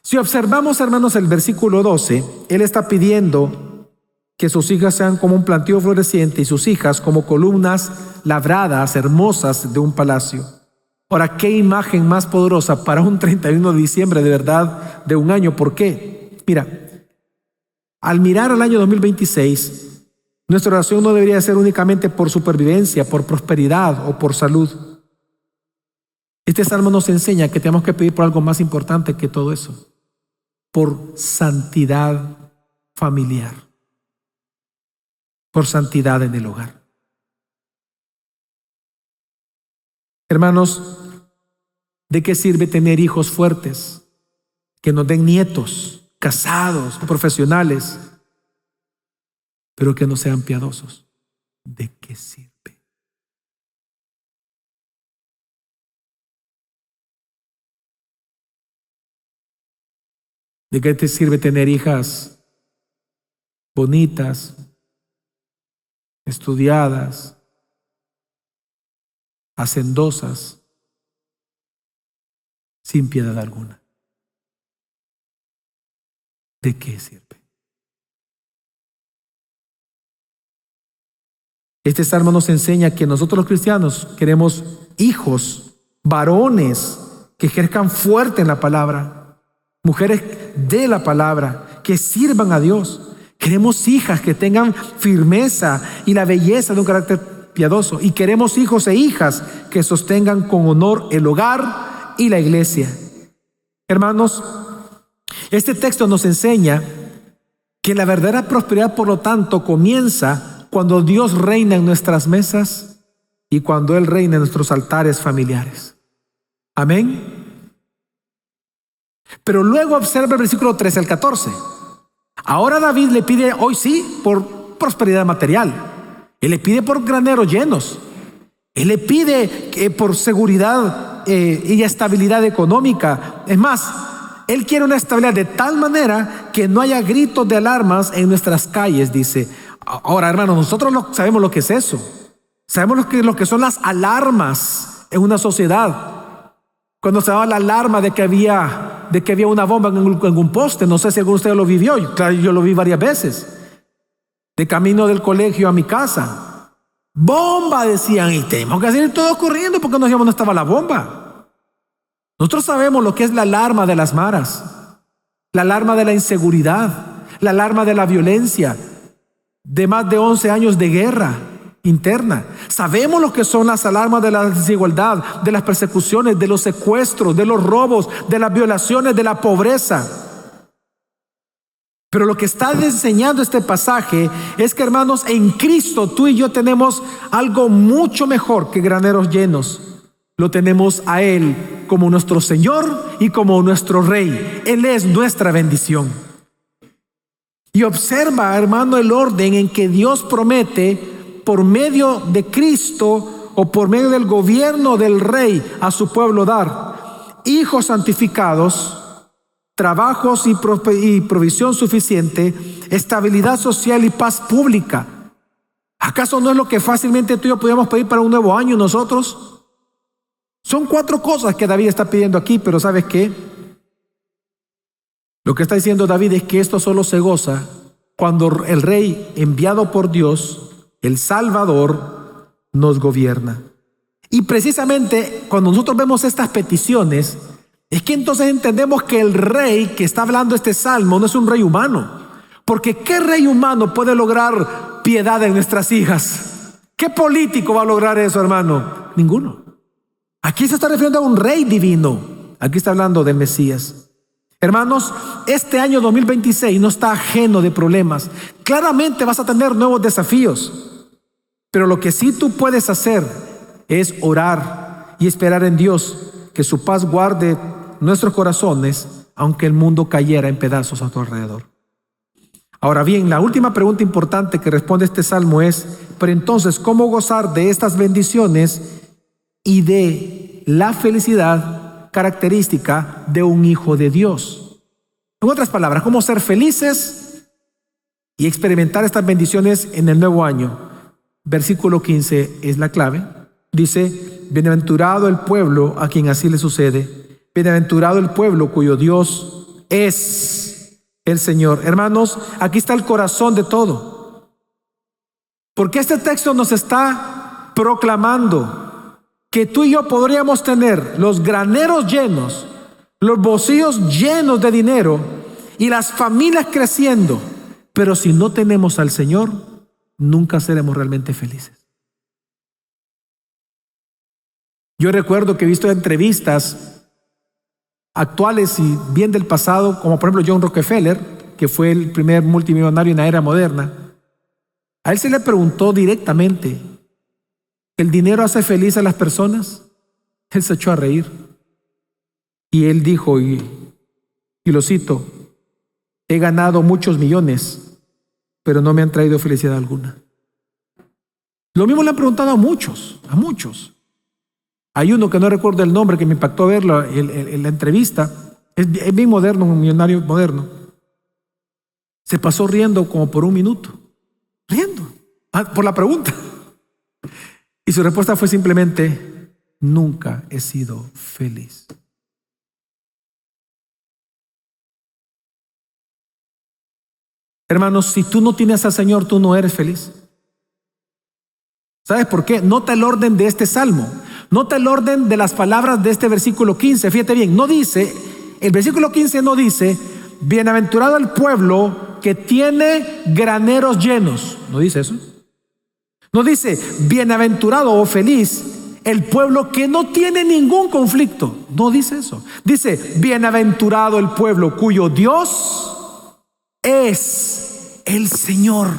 A: Si observamos, hermanos, el versículo 12, él está pidiendo que sus hijas sean como un plantío floreciente y sus hijas como columnas labradas, hermosas de un palacio. Ahora, ¿qué imagen más poderosa para un 31 de diciembre de verdad de un año? ¿Por qué? Mira, al mirar al año 2026, nuestra oración no debería ser únicamente por supervivencia, por prosperidad o por salud. Este salmo nos enseña que tenemos que pedir por algo más importante que todo eso: por santidad familiar, por santidad en el hogar. Hermanos, ¿de qué sirve tener hijos fuertes, que nos den nietos, casados, profesionales, pero que no sean piadosos? ¿De qué sirve? ¿De qué te sirve tener hijas bonitas, estudiadas, hacendosas, sin piedad alguna? ¿De qué sirve? Este salmo nos enseña que nosotros los cristianos queremos hijos, varones, que ejerzan fuerte en la palabra, mujeres de la palabra, que sirvan a Dios. Queremos hijas que tengan firmeza y la belleza de un carácter piadoso, y queremos hijos e hijas que sostengan con honor el hogar y la iglesia. Hermanos, este texto nos enseña que la verdadera prosperidad, por lo tanto, comienza cuando Dios reina en nuestras mesas y cuando Él reina en nuestros altares familiares. Amén. Pero luego observa el versículo 13 al 14. Ahora David le pide, hoy sí, por prosperidad material. Él le pide por graneros llenos. Él le pide por seguridad y estabilidad económica. Es más, Él quiere una estabilidad de tal manera que no haya gritos de alarmas en nuestras calles, dice. Ahora, hermanos, nosotros sabemos lo que es eso. Sabemos lo que son las alarmas en una sociedad. Cuando se daba la alarma de que había una bomba en un poste, no sé si alguno de ustedes lo vivió. Yo lo vi varias veces. De camino del colegio a mi casa. ¡Bomba!, decían, y tenemos que salir todos corriendo porque no sabíamos dónde estaba la bomba. Nosotros sabemos lo que es la alarma de las maras, la alarma de la inseguridad, la alarma de la violencia, de más de 11 años de guerra interna. Sabemos lo que son las alarmas de la desigualdad, de las persecuciones, de los secuestros, de los robos, de las violaciones, de la pobreza. Pero lo que está enseñando este pasaje es que, hermanos, en Cristo tú y yo tenemos algo mucho mejor que graneros llenos. Lo tenemos a Él como nuestro Señor y como nuestro Rey. Él es nuestra bendición. Y observa, hermano, el orden en que Dios promete por medio de Cristo o por medio del gobierno del Rey a su pueblo dar hijos santificados, trabajos y provisión suficiente, estabilidad social y paz pública. ¿Acaso no es lo que fácilmente tú y yo podríamos pedir para un nuevo año nosotros? Son 4 cosas que David está pidiendo aquí, pero ¿sabes qué? Lo que está diciendo David es que esto solo se goza cuando el Rey enviado por Dios, el Salvador, nos gobierna. Y precisamente cuando nosotros vemos estas peticiones, es que entonces entendemos que el Rey que está hablando este salmo no es un rey humano. Porque ¿qué rey humano puede lograr piedad en nuestras hijas? ¿Qué político va a lograr eso, hermano? Ninguno. Aquí se está refiriendo a un rey divino. Aquí está hablando del Mesías. Hermanos, este año 2026 no está ajeno de problemas. Claramente vas a tener nuevos desafíos. Pero lo que sí tú puedes hacer es orar y esperar en Dios que su paz guarde nuestros corazones, aunque el mundo cayera en pedazos a tu alrededor. Ahora bien, la última pregunta importante que responde este salmo es: pero entonces, ¿cómo gozar de estas bendiciones y de la felicidad característica de un hijo de Dios? En otras palabras, ¿cómo ser felices y experimentar estas bendiciones en el nuevo año? Versículo 15 es la clave. Dice: bienaventurado el pueblo a quien así le sucede. Bienaventurado el pueblo cuyo Dios es el Señor. Hermanos, aquí está el corazón de todo. Porque este texto nos está proclamando que tú y yo podríamos tener los graneros llenos, los bolsillos llenos de dinero y las familias creciendo, pero si no tenemos al Señor, nunca seremos realmente felices. Yo recuerdo que he visto entrevistas actuales y bien del pasado, como por ejemplo John Rockefeller, que fue el primer multimillonario en la era moderna. A él se le preguntó directamente: ¿el dinero hace feliz a las personas? Él se echó a reír. Y él dijo, y lo cito: he ganado muchos millones, pero no me han traído felicidad alguna. Lo mismo le han preguntado a muchos. Hay uno que no recuerdo el nombre, que me impactó verlo en la entrevista. Es bien moderno, un millonario moderno. Se pasó riendo como por un minuto. Riendo por la pregunta. Y su respuesta fue simplemente: nunca he sido feliz. Hermanos, si tú no tienes al Señor, tú no eres feliz. ¿Sabes por qué? Nota el orden de este salmo. Nota el orden de las palabras de este versículo 15. Fíjate bien, no dice, el versículo 15 no dice: bienaventurado el pueblo que tiene graneros llenos. No dice eso. No dice: bienaventurado o feliz el pueblo que no tiene ningún conflicto. No dice eso. Dice: bienaventurado el pueblo cuyo Dios es el Señor.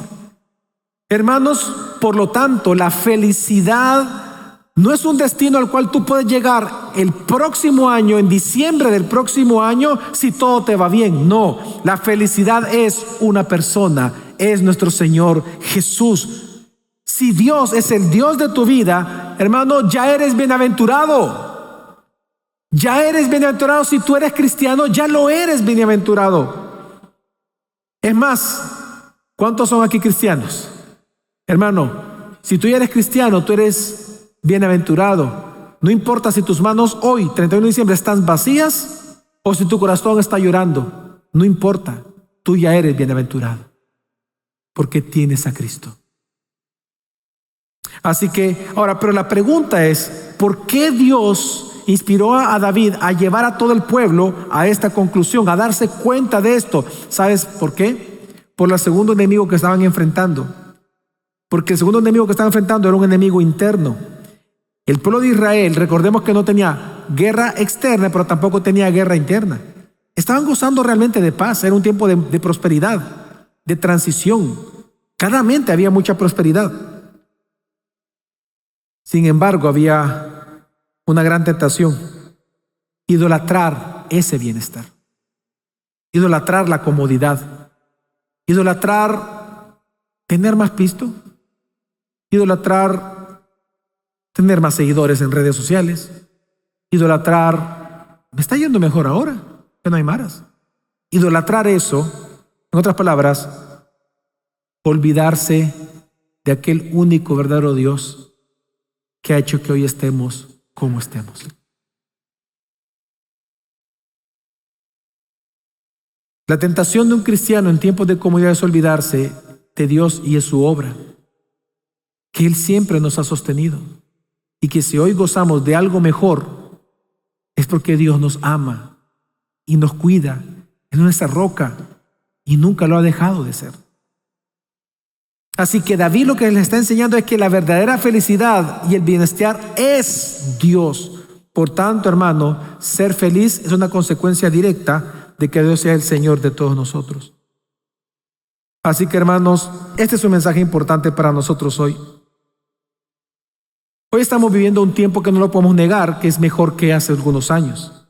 A: Hermanos, por lo tanto, la felicidad no es un destino al cual tú puedes llegar el próximo año, en diciembre del próximo año, si todo te va bien. No, la felicidad es una persona, es nuestro Señor Jesús. Si Dios es el Dios de tu vida, hermano, ya eres bienaventurado. Ya eres bienaventurado. Si tú eres cristiano, ya lo eres bienaventurado. Es más, ¿cuántos son aquí cristianos? Hermano, si tú ya eres cristiano, tú eres bienaventurado. No importa si tus manos hoy, 31 de diciembre, están vacías o si tu corazón está llorando. No importa, tú ya eres bienaventurado porque tienes a Cristo. Así que, ahora, pero la pregunta es: ¿por qué Dios inspiró a David a llevar a todo el pueblo a esta conclusión, a darse cuenta de esto? ¿Sabes por qué? Por el segundo enemigo que estaban enfrentando. Porque el segundo enemigo que estaban enfrentando era un enemigo interno. El pueblo de Israel, recordemos que no tenía guerra externa, pero tampoco tenía guerra interna. Estaban gozando realmente de paz. Era un tiempo de prosperidad, de transición. Claramente había mucha prosperidad. Sin embargo, había una gran tentación: idolatrar ese bienestar, idolatrar la comodidad, idolatrar tener más pisto, idolatrar tener más seguidores en redes sociales, idolatrar me está yendo mejor ahora, que no hay maras. Idolatrar eso, en otras palabras, olvidarse de aquel único verdadero Dios que ha hecho que hoy estemos como estemos. La tentación de un cristiano en tiempos de comodidad es olvidarse de Dios y de su obra, que Él siempre nos ha sostenido, y que si hoy gozamos de algo mejor, es porque Dios nos ama y nos cuida, es nuestra roca y nunca lo ha dejado de ser. Así que David lo que le está enseñando es que la verdadera felicidad y el bienestar es Dios. Por tanto, hermano, ser feliz es una consecuencia directa de que Dios sea el Señor de todos nosotros. Así que, hermanos, este es un mensaje importante para nosotros hoy. Hoy estamos viviendo un tiempo que no lo podemos negar, que es mejor que hace algunos años.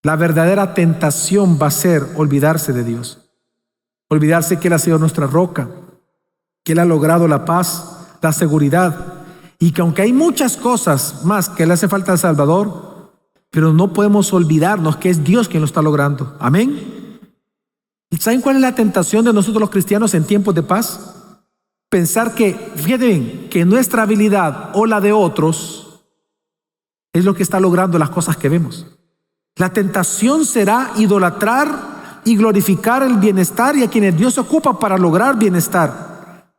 A: La verdadera tentación va a ser olvidarse de Dios. Olvidarse que Él ha sido nuestra roca, que Él ha logrado la paz, la seguridad, y que aunque hay muchas cosas más que le hace falta al Salvador, pero no podemos olvidarnos que es Dios quien lo está logrando. Amén. ¿Y saben cuál es la tentación de nosotros los cristianos en tiempos de paz? Pensar que, fíjense bien, que nuestra habilidad o la de otros es lo que está logrando las cosas que vemos. La tentación será idolatrar y glorificar el bienestar y a quienes Dios ocupa para lograr bienestar.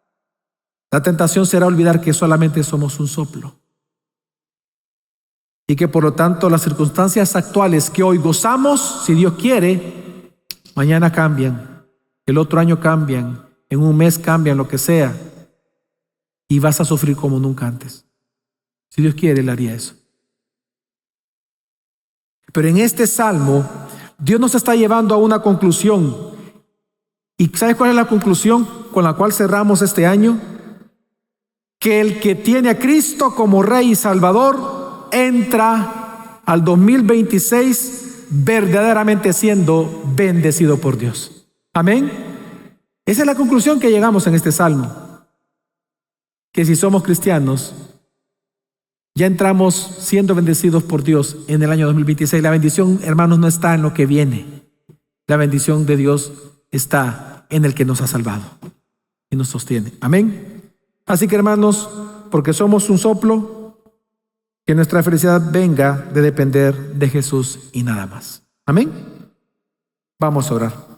A: La tentación será olvidar que solamente somos un soplo y que por lo tanto las circunstancias actuales que hoy gozamos, si Dios quiere, mañana cambian, el otro año cambian, en un mes cambian, lo que sea, y vas a sufrir como nunca antes. Si Dios quiere, Él haría eso. Pero en este salmo, Dios nos está llevando a una conclusión. ¿Y sabes cuál es la conclusión con la cual cerramos este año? Que el que tiene a Cristo como Rey y Salvador entra al 2026 verdaderamente siendo bendecido por Dios. Amén. Esa es la conclusión que llegamos en este salmo. Que si somos cristianos, ya entramos siendo bendecidos por Dios en el año 2026. La bendición, hermanos, no está en lo que viene. La bendición de Dios está en el que nos ha salvado y nos sostiene. Amén. Así que, hermanos, porque somos un soplo, que nuestra felicidad venga de depender de Jesús y nada más. Amén. Vamos a orar.